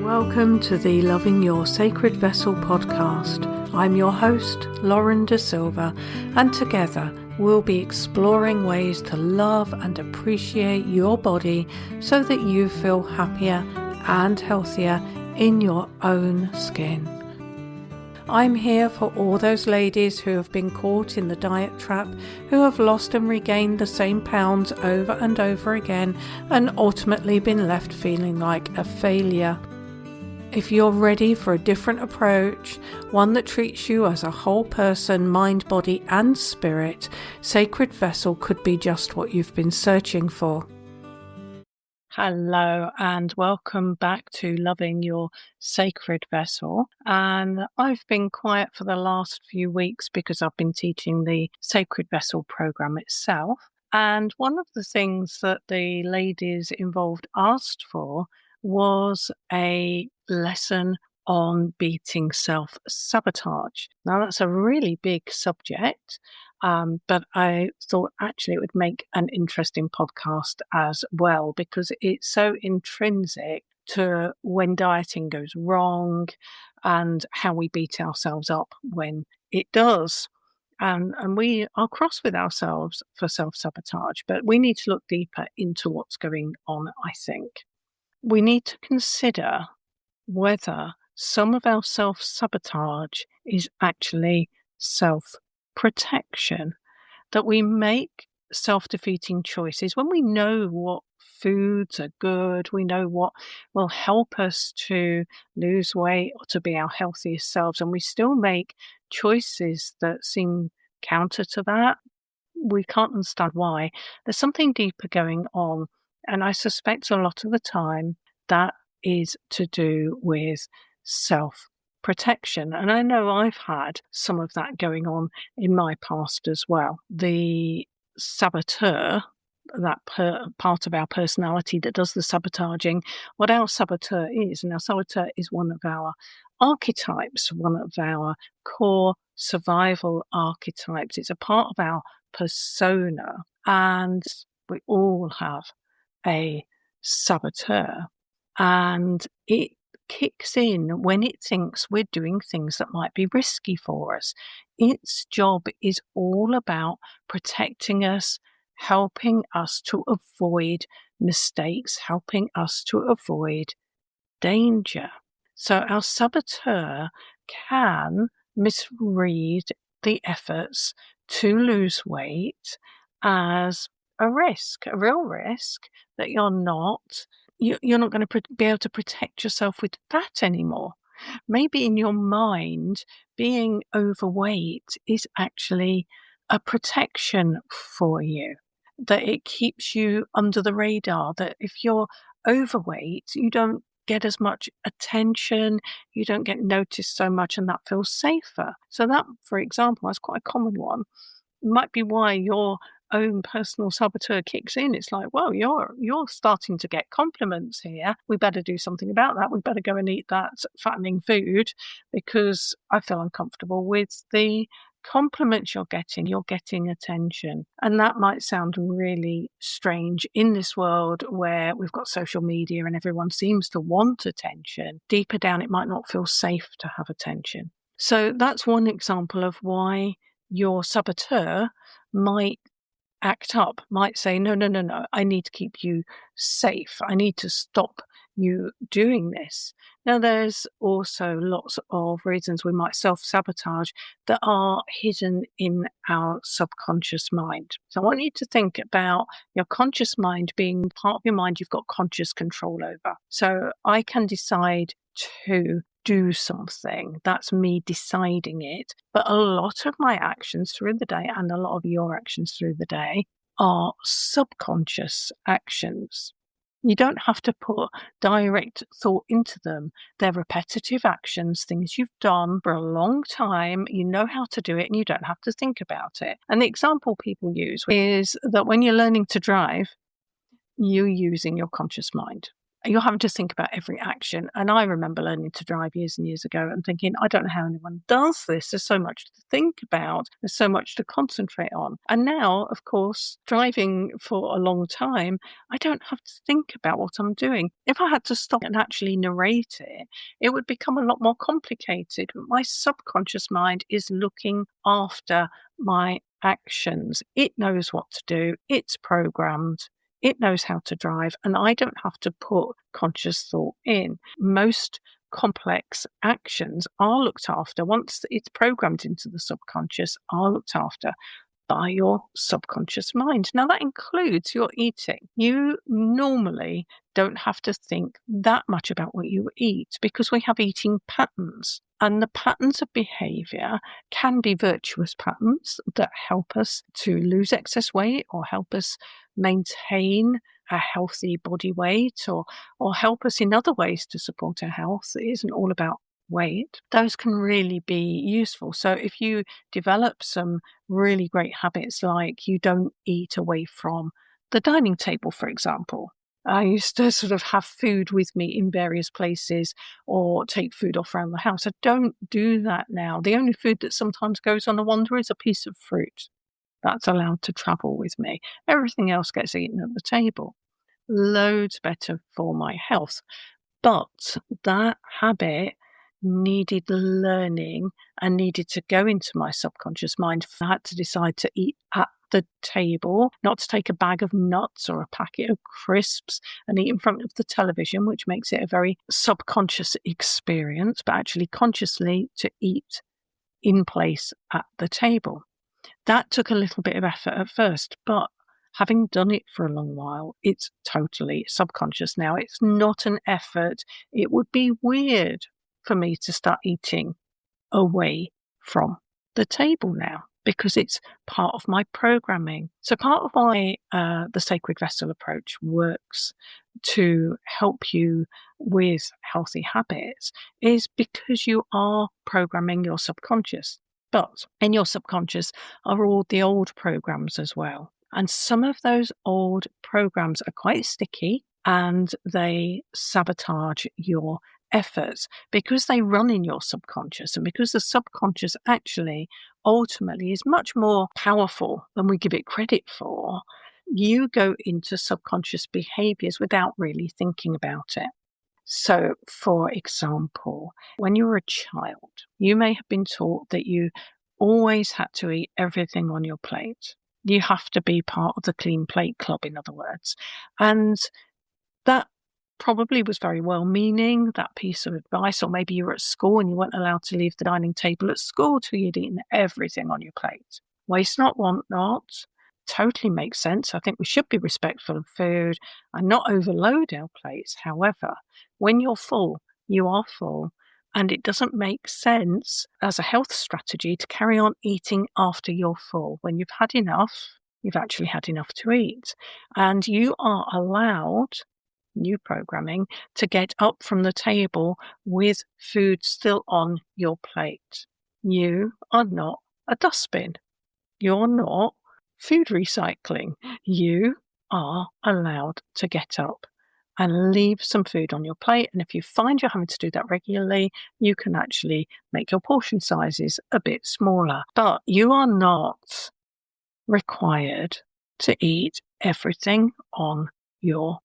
Welcome to the Loving Your Sacred Vessel podcast. I'm your host, Lauren De Silva, and together we'll be exploring ways to love and appreciate your body so that you feel happier and healthier in your own skin. I'm here for all those ladies who have been caught in the diet trap, who have lost and regained the same pounds over and over again, and ultimately been left feeling like a failure. If you're ready for a different approach, one that treats you as a whole person, mind, body and spirit, Sacred Vessel could be just what you've been searching for. Hello and welcome back to Loving Your Sacred Vessel. And I've been quiet for the last few weeks because I've been teaching the Sacred Vessel program itself. And one of the things that the ladies involved asked for was a lesson on beating self-sabotage. Now that's a really big subject, but I thought actually it would make an interesting podcast as well because it's so intrinsic to when dieting goes wrong and how we beat ourselves up when it does. And we are cross with ourselves for self-sabotage, but we need to look deeper into what's going on, I think. We need to consider whether some of our self-sabotage is actually self-protection, that we make self-defeating choices when we know what foods are good, we know what will help us to lose weight or to be our healthiest selves, and we still make choices that seem counter to that. We can't understand why. There's something deeper going on, and I suspect a lot of the time that is to do with self-protection. And I know I've had some of that going on in my past as well. The saboteur, that part of our personality that does the sabotaging, what our saboteur is, and our saboteur is one of our archetypes, one of our core survival archetypes. It's a part of our persona, and we all have a saboteur. And it kicks in when it thinks we're doing things that might be risky for us. Its job is all about protecting us, helping us to avoid mistakes, helping us to avoid danger. So our saboteur can misread the efforts to lose weight as a risk, a real risk that you're not going to be able to protect yourself with fat anymore. Maybe in your mind, being overweight is actually a protection for you, that it keeps you under the radar, that if you're overweight, you don't get as much attention, you don't get noticed so much, and that feels safer. So that, for example, is quite a common one. It might be why your own personal saboteur kicks in. It's like, well, you're starting to get compliments here. We better do something about that. We better go and eat that fattening food because I feel uncomfortable with the compliments you're getting. You're getting attention. And that might sound really strange in this world where we've got social media and everyone seems to want attention. Deeper down, it might not feel safe to have attention. So that's one example of why your saboteur might act up, might say, no, I need to keep you safe. I need to stop you doing this. Now, there's also lots of reasons we might self-sabotage that are hidden in our subconscious mind. So I want you to think about your conscious mind being part of your mind you've got conscious control over. So I can decide to do something. That's me deciding it. But a lot of my actions through the day and a lot of your actions through the day are subconscious actions. You don't have to put direct thought into them. They're repetitive actions, things you've done for a long time. You know how to do it and you don't have to think about it. And the example people use is that when you're learning to drive, you're using your conscious mind. you're having to think about every action. And I remember learning to drive years and years ago and thinking, I don't know how anyone does this. There's so much to think about. There's so much to concentrate on. And now, of course, driving for a long time, I don't have to think about what I'm doing. If I had to stop and actually narrate it, it would become a lot more complicated. My subconscious mind is looking after my actions. It knows what to do. It's programmed. It knows how to drive, and I don't have to put conscious thought in. Most complex actions are looked after once it's programmed into the subconscious, are looked after by your subconscious mind. Now, that includes your eating. You normally don't have to think that much about what you eat because we have eating patterns. And the patterns of behavior can be virtuous patterns that help us to lose excess weight or help us maintain a healthy body weight or help us in other ways to support our health. It isn't all about weight. Those can really be useful. So if you develop some really great habits, like you don't eat away from the dining table, for example. I used to sort of have food with me in various places or take food off around the house. I don't do that now. The only food that sometimes goes on a wander is a piece of fruit. That's allowed to travel with me. Everything else gets eaten at the table. Loads better for my health. But that habit needed learning and needed to go into my subconscious mind. I had to decide to eat at the table, not to take a bag of nuts or a packet of crisps and eat in front of the television, which makes it a very subconscious experience, but actually consciously to eat in place at the table. That took a little bit of effort at first, but having done it for a long while, it's totally subconscious now. It's not an effort. It would be weird for me to start eating away from the table now because it's part of my programming. So part of why the Sacred Vessel approach works to help you with healthy habits is because you are programming your subconscious. But in your subconscious are all the old programs as well. And some of those old programs are quite sticky and they sabotage your efforts because they run in your subconscious and because the subconscious actually ultimately is much more powerful than we give it credit for. You go into subconscious behaviors without really thinking about it. So, for example, when you were a child, you may have been taught that you always had to eat everything on your plate. You have to be part of the clean plate club, in other words. And that probably was very well-meaning, that piece of advice, or maybe you were at school and you weren't allowed to leave the dining table at school till you'd eaten everything on your plate. Waste not, want not. Totally makes sense. I think we should be respectful of food and not overload our plates. However, when you're full, you are full. And it doesn't make sense as a health strategy to carry on eating after you're full. When you've had enough, you've actually had enough to eat. And you are allowed, new programming, to get up from the table with food still on your plate. You are not a dustbin. You're not food recycling. You are allowed to get up and leave some food on your plate. And if you find you're having to do that regularly, you can actually make your portion sizes a bit smaller. But you are not required to eat everything on your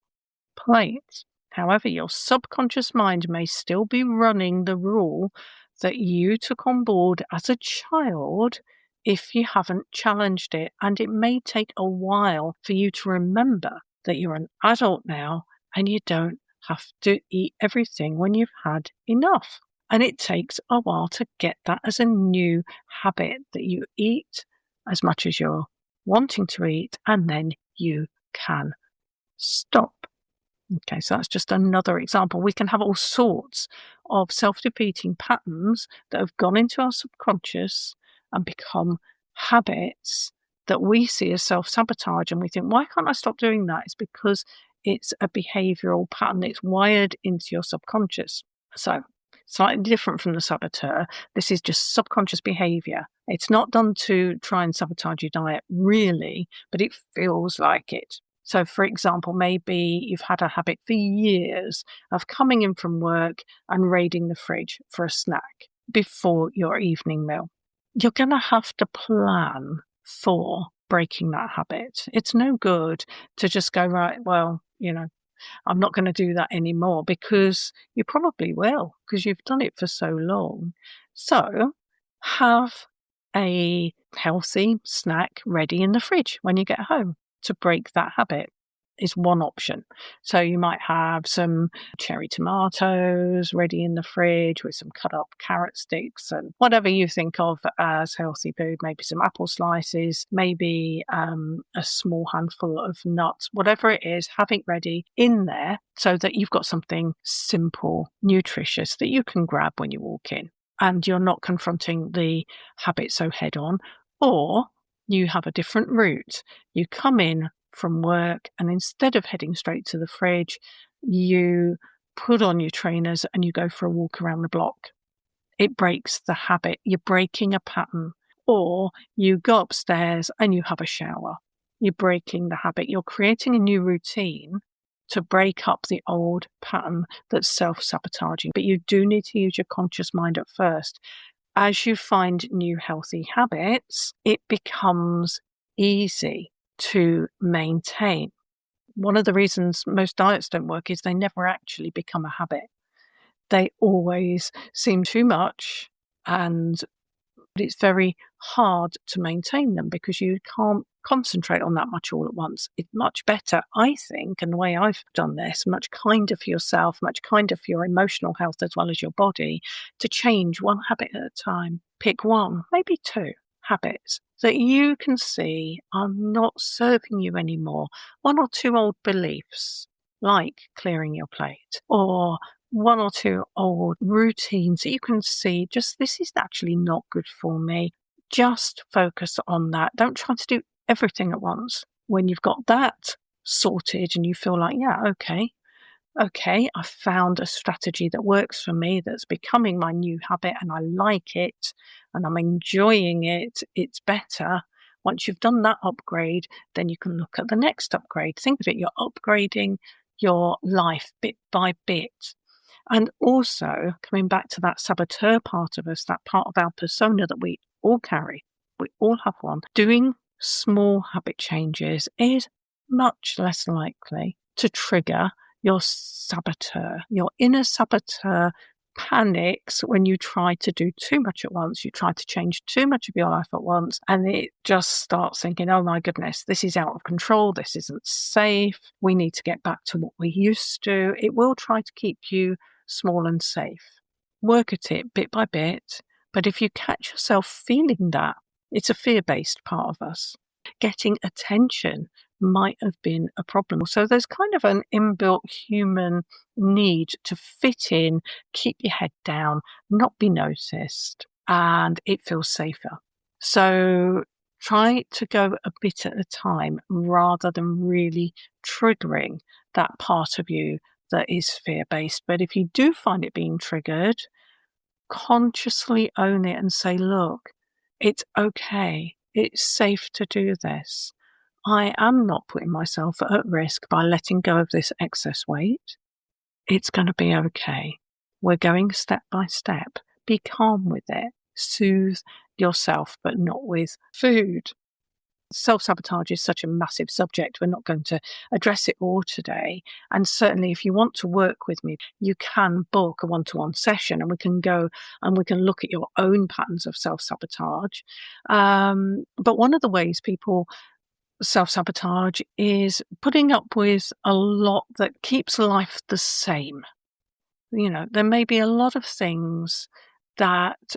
plate. However, your subconscious mind may still be running the rule that you took on board as a child if you haven't challenged it. And it may take a while for you to remember that you're an adult now and you don't have to eat everything when you've had enough. And it takes a while to get that as a new habit, that you eat as much as you're wanting to eat and then you can stop. Okay, so that's just another example. We can have all sorts of self-defeating patterns that have gone into our subconscious and become habits that we see as self-sabotage. And we think, why can't I stop doing that? It's because it's a behavioral pattern. It's wired into your subconscious. So slightly different from the saboteur. This is just subconscious behavior. It's not done to try and sabotage your diet, really, but it feels like it. So, for example, maybe you've had a habit for years of coming in from work and raiding the fridge for a snack before your evening meal. You're going to have to plan for breaking that habit. It's no good to just go, right, well, I'm not going to do that anymore, because you probably will, because you've done it for so long. So have a healthy snack ready in the fridge when you get home to break that habit is one option. So you might have some cherry tomatoes ready in the fridge with some cut up carrot sticks and whatever you think of as healthy food, maybe some apple slices, maybe a small handful of nuts, whatever it is, have it ready in there so that you've got something simple, nutritious that you can grab when you walk in and you're not confronting the habit so head on. Or you have a different route. You come in from work and instead of heading straight to the fridge, you put on your trainers and you go for a walk around the block. It breaks the habit. You're breaking a pattern. Or you go upstairs and you have a shower. You're breaking the habit. You're creating a new routine to break up the old pattern that's self-sabotaging. But you do need to use your conscious mind at first. As you find new healthy habits, it becomes easy to maintain. One of the reasons most diets don't work is they never actually become a habit. They always seem too much, and it's very hard to maintain them because you can't concentrate on that much all at once. It's much better, I think, and the way I've done this, much kinder for yourself, much kinder for your emotional health as well as your body, to change one habit at a time. Pick one, maybe two habits that you can see are not serving you anymore. One or two old beliefs, like clearing your plate, or one or two old routines that you can see, just this is actually not good for me. Just focus on that. Don't try to do everything at once. When you've got that sorted and you feel like, yeah, okay, I found a strategy that works for me, that's becoming my new habit, and I like it and I'm enjoying it. It's better. Once you've done that upgrade, then you can look at the next upgrade. Think of it, you're upgrading your life bit by bit. And also, coming back to that saboteur part of us, that part of our persona that we all carry, we all have one, doing small habit changes is much less likely to trigger your saboteur. Your inner saboteur panics when you try to do too much at once. You try to change too much of your life at once, and it just starts thinking, oh my goodness, this is out of control. This isn't safe. We need to get back to what we used to. It will try to keep you small and safe. Work at it bit by bit. But if you catch yourself feeling that, it's a fear-based part of us. Getting attention might have been a problem. So there's kind of an inbuilt human need to fit in, keep your head down, not be noticed, and it feels safer. So try to go a bit at a time rather than really triggering that part of you that is fear-based. But if you do find it being triggered, consciously own it and say, look, it's okay. It's safe to do this. I am not putting myself at risk by letting go of this excess weight. It's going to be okay. We're going step by step. Be calm with it. Soothe yourself, but not with food. Self-sabotage is such a massive subject. We're not going to address it all today. And certainly if you want to work with me, you can book a one-to-one session and we can go and we can look at your own patterns of self-sabotage. But one of the ways people self-sabotage is putting up with a lot that keeps life the same. There may be a lot of things that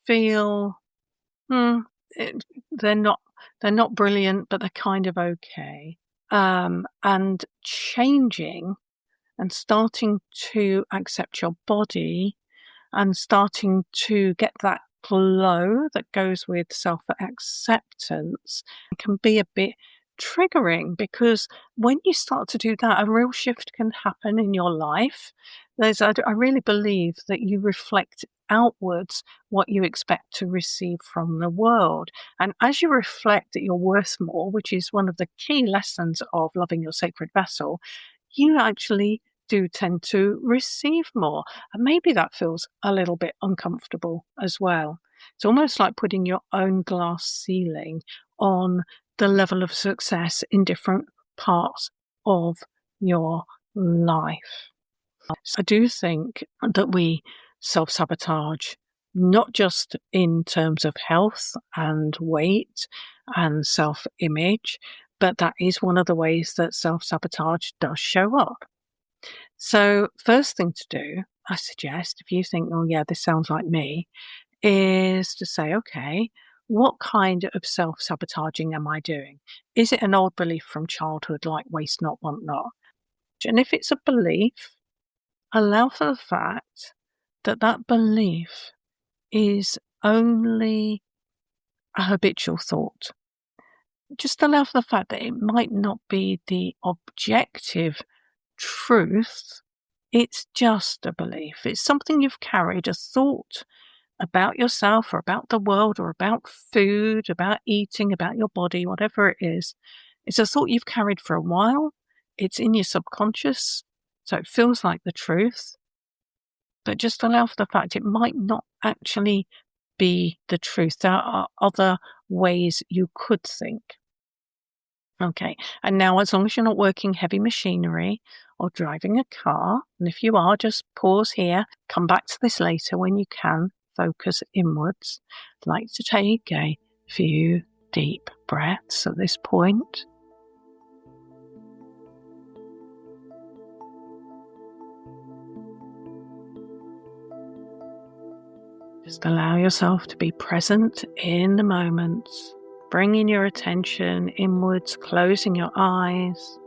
feel, they're not brilliant, but they're kind of okay. And changing and starting to accept your body and starting to get that flow that goes with self-acceptance can be a bit triggering, because when you start to do that, a real shift can happen in your life. I really believe that you reflect outwards what you expect to receive from the world. And as you reflect that you're worth more, which is one of the key lessons of loving your sacred vessel, you actually do tend to receive more. And maybe that feels a little bit uncomfortable as well. It's almost like putting your own glass ceiling on the level of success in different parts of your life. So I do think that we self-sabotage, not just in terms of health and weight and self-image, but that is one of the ways that self-sabotage does show up. So first thing to do, I suggest, if you think, oh yeah, this sounds like me, is to say, okay, what kind of self-sabotaging am I doing? Is it an old belief from childhood like waste not, want not? And if it's a belief, allow for the fact that that belief is only a habitual thought. Just allow for the fact that it might not be the objective truth. It's just a belief. It's something you've carried, a thought about yourself or about the world or about food, about eating, about your body, whatever it is. It's a thought you've carried for a while. It's in your subconscious, so it feels like the truth. But just allow for the fact it might not actually be the truth. There are other ways you could think. Okay, and now as long as you're not working heavy machinery or driving a car, and if you are, just pause here, come back to this later when you can, focus inwards. I'd like to take a few deep breaths at this point. Just allow yourself to be present in the moment, bringing your attention inwards, closing your eyes,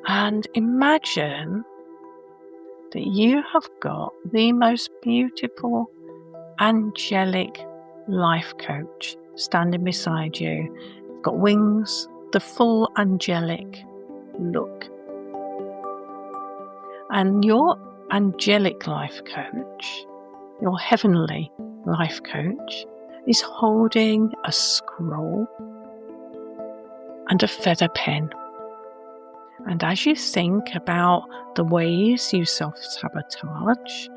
and imagine that you have got the most beautiful, angelic life coach standing beside you. You've got wings, the full angelic look. And your angelic life coach, your heavenly life coach, is holding a scroll and a feather pen. And as you think about the ways you self-sabotage,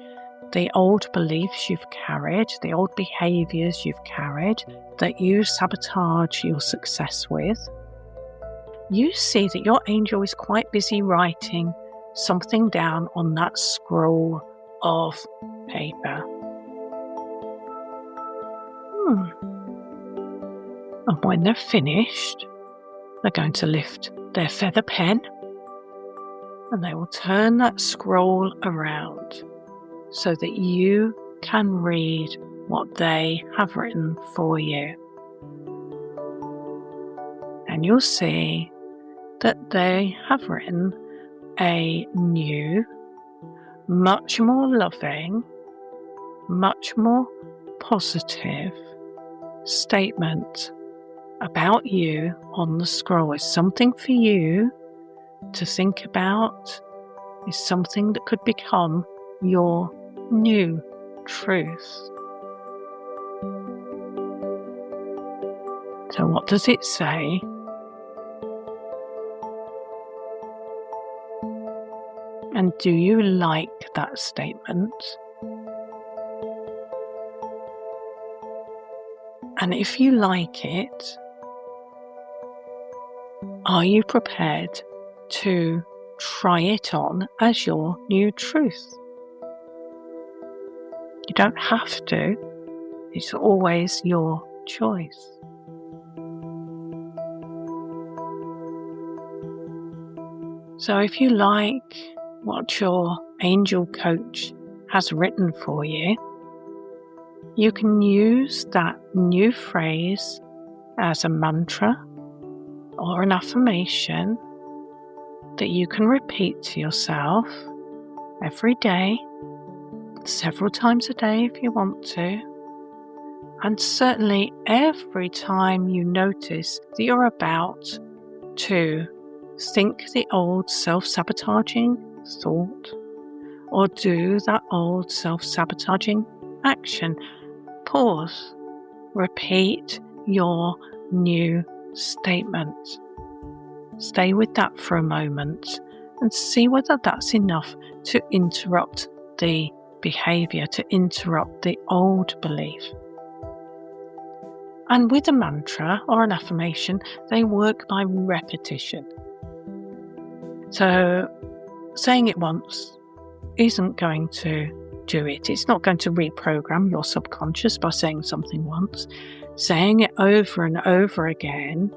the old beliefs you've carried, the old behaviours you've carried that you sabotage your success with, you see that your angel is quite busy writing something down on that scroll of paper. And when they're finished, they're going to lift their feather pen and they will turn that scroll around so that you can read what they have written for you. And you'll see that they have written a new, much more loving, much more positive statement about you on the scroll. It's something for you to think about. It's something that could become your new truth. So what does it say? And do you like that statement? And if you like it, are you prepared to try it on as your new truth? You don't have to. It's always your choice. So if you like what your angel coach has written for you, you can use that new phrase as a mantra or an affirmation that you can repeat to yourself every day, several times a day if you want to, And certainly every time you notice that you're about to think the old self-sabotaging thought or do that old self-sabotaging action, pause, repeat your new statement. Stay with that for a moment and see whether that's enough to interrupt the behavior, to interrupt the old belief. And with a mantra or an affirmation, they work by repetition. So saying it once isn't going to do it. It's not going to reprogram your subconscious by saying something once. Saying it over and over again,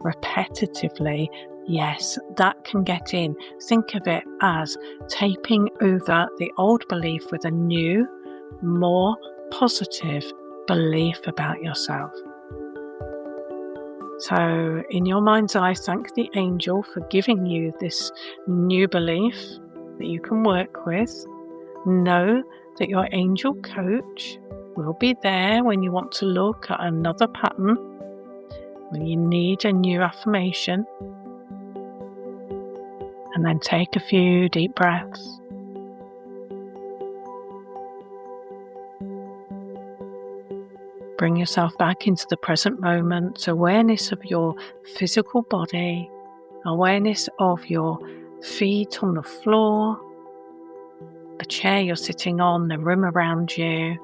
repetitively, yes, that can get in. Think of it as taping over the old belief with a new, more positive belief about yourself. So in your mind's eye, thank the angel for giving you this new belief that you can work with. Know that your angel coach will be there when you want to look at another pattern, when you need a new affirmation. And then take a few deep breaths. Bring yourself back into the present moment, awareness of your physical body, awareness of your feet on the floor, the chair you're sitting on, the room around you.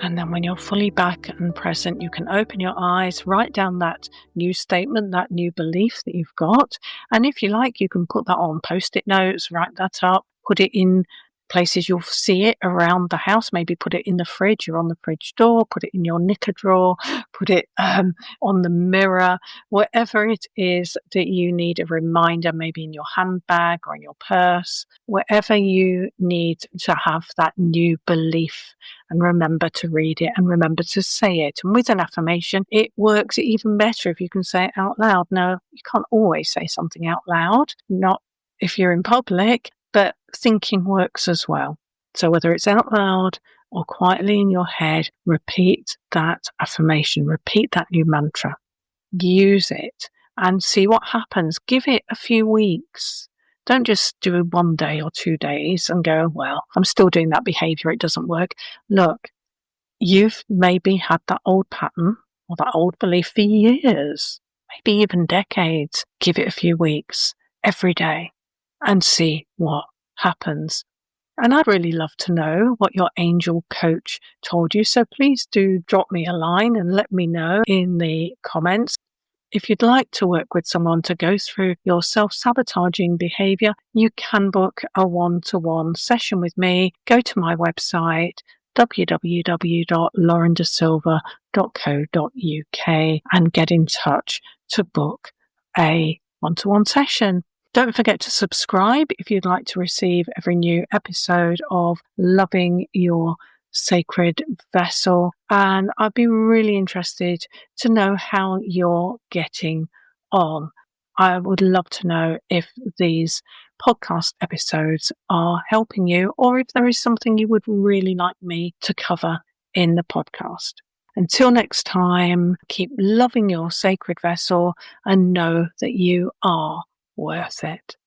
And then when you're fully back and present, you can open your eyes, write down that new statement, that new belief that you've got. And if you like, you can put that on Post-it notes, write that up, put it in places you'll see it around the house. Maybe put it in the fridge or on the fridge door, put it in your knicker drawer, put it on the mirror, wherever it is that you need a reminder, maybe in your handbag or in your purse, wherever you need to have that new belief. And remember to read it and remember to say it. And with an affirmation, it works even better if you can say it out loud. Now, you can't always say something out loud, not if you're in public, but thinking works as well. So whether it's out loud or quietly in your head, repeat that affirmation, repeat that new mantra, use it and see what happens. Give it a few weeks. Don't just do 1 day or 2 days and go, well, I'm still doing that behavior, it doesn't work. Look, you've maybe had that old pattern or that old belief for years, maybe even decades. Give it a few weeks every day and see what happens. And I'd really love to know what your angel coach told you. So please do drop me a line and let me know in the comments. If you'd like to work with someone to go through your self-sabotaging behavior, you can book a one-to-one session with me. Go to my website, www.laurendasilva.co.uk, and get in touch to book a one-to-one session. Don't forget to subscribe if you'd like to receive every new episode of Loving Your Sacred Vessel. And I'd be really interested to know how you're getting on. I would love to know if these podcast episodes are helping you or if there is something you would really like me to cover in the podcast. Until next time, keep loving your sacred vessel and know that you are worth it.